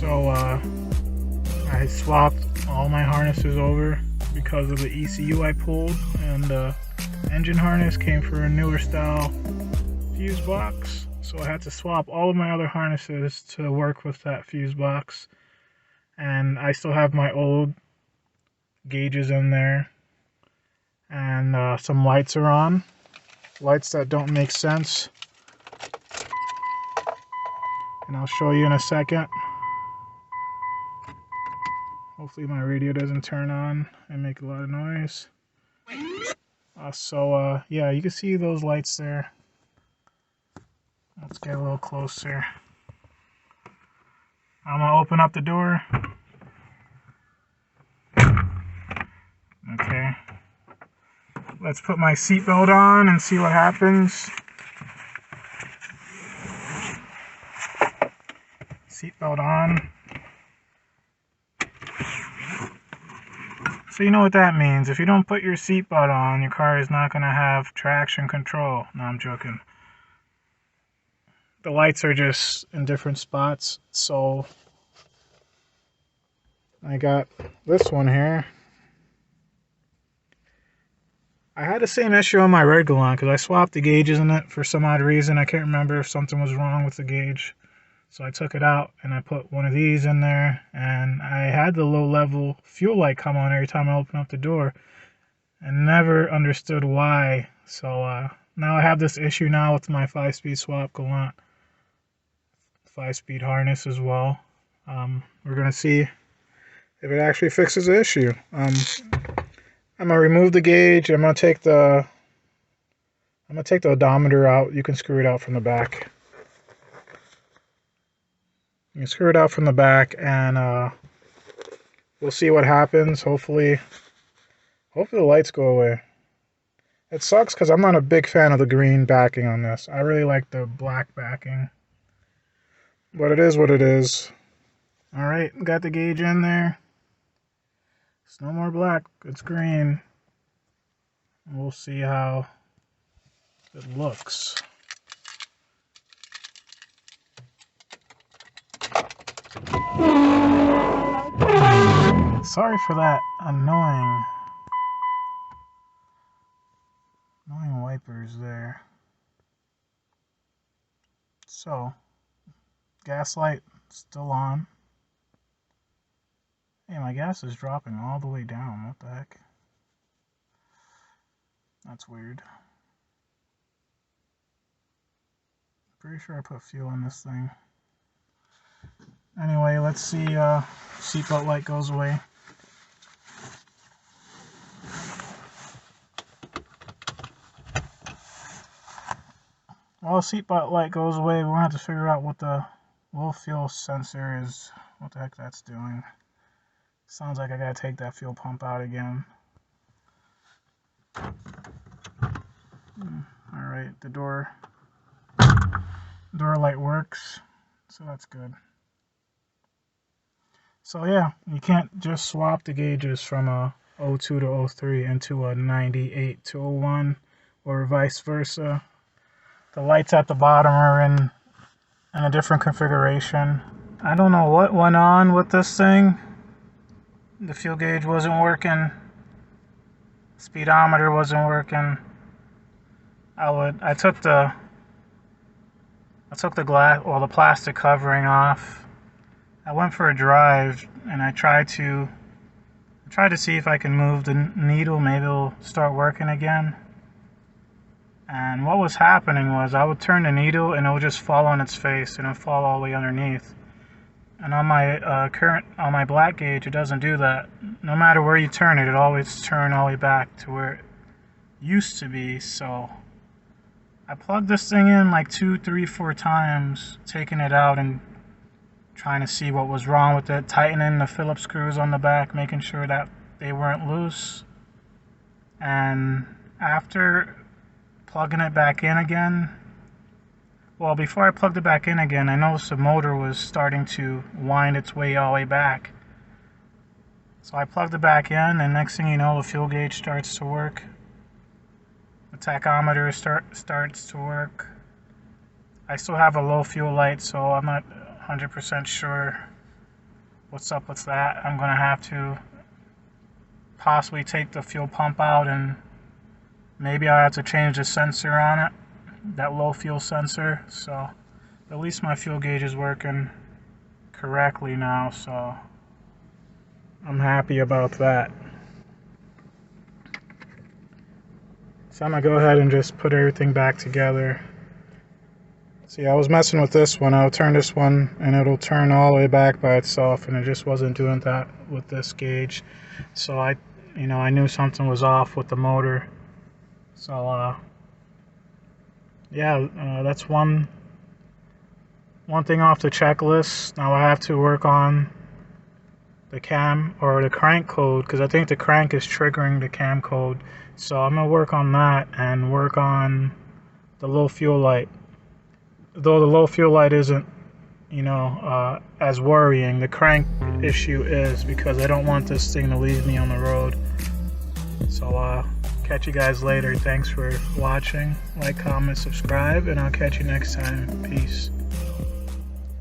So I swapped all my harnesses over because of the ECU I pulled, and the engine harness came for a newer style fuse box. So I had to swap all of my other harnesses to work with that fuse box. And I still have my old gauges in there. And some lights are on. Lights that don't make sense. And I'll show you in a second. Hopefully my radio doesn't turn on and make a lot of noise. Yeah, you can see those lights there. Let's get a little closer. I'm gonna open up the door. Okay. Let's put my seatbelt on and see what happens. Seatbelt on. So you know what that means. If you don't put your seatbelt on, your car is not going to have traction control. No, I'm joking. The lights are just in different spots. So I got this one here. I had the same issue on my red GALANT because I swapped the gauges in it for some odd reason. I can't remember if something was wrong with the gauge. So I took it out and I put one of these in there, and I had the low level fuel light come on every time I open up the door and never understood why. So now I have this issue now with my 5-speed swap GALANT 5-speed harness as well. We're going to see if it actually fixes the issue. I'm going to remove the gauge. I'm going to take the odometer out. You can screw it out from the back. You can screw it out from the back, and we'll see what happens. Hopefully the lights go away. It sucks because I'm not a big fan of the green backing on this. I really like the black backing. But it is what it is. Alright, got the gauge in there. It's no more black, it's green. We'll see how it looks. Sorry for that annoying wipers there. So, gas light still on. Hey, my gas is dropping all the way down. What the heck? That's weird. Pretty sure I put fuel in this thing. Anyway, let's see. Seatbelt light goes away. While the seatbelt light goes away, we're going to have to figure out what the low fuel sensor is. What the heck that's doing. Sounds like I got to take that fuel pump out again. Alright, the door light works, so that's good. So yeah, you can't just swap the gauges from a 02 to 03 into a 98 to 01 or vice versa. The lights at the bottom are in a different configuration. I don't know what went on with this thing. The fuel gauge wasn't working. Speedometer wasn't working. I took the glass or the plastic covering off. I went for a drive and I tried to see if I can move the needle. Maybe it'll start working again. And what was happening was I would turn the needle and it would just fall on its face and it would fall all the way underneath. And on my black gauge, it doesn't do that. No matter where you turn it, it always turns all the way back to where it used to be. So I plugged this thing in like 2, 3, 4 times, taking it out and trying to see what was wrong with it, tightening the Phillips screws on the back, making sure that they weren't loose. And after plugging it back in again, well, before I plugged it back in again, I noticed the motor was starting to wind its way all the way back. So I plugged it back in, and next thing you know, the fuel gauge starts to work. The tachometer starts to work. I still have a low fuel light, so I'm not 100% sure what's up with that. I'm gonna have to possibly take the fuel pump out, and maybe I'll have to change the sensor on it, that low fuel sensor. So at least my fuel gauge is working correctly now, so I'm happy about that. So I'm gonna go ahead and just put everything back together. See, I was messing with this one. I'll turn this one and it'll turn all the way back by itself, and it just wasn't doing that with this gauge. So I knew something was off with the motor. So yeah, that's one thing off the checklist. Now I have to work on the cam or the crank code, because I think the crank is triggering the cam code. So I'm gonna work on that and work on the low fuel light. Though the low fuel light isn't, as worrying, the crank issue is, because I don't want this thing to leave me on the road. So catch you guys later. Thanks for watching. Like, comment, subscribe, and I'll catch you next time. Peace.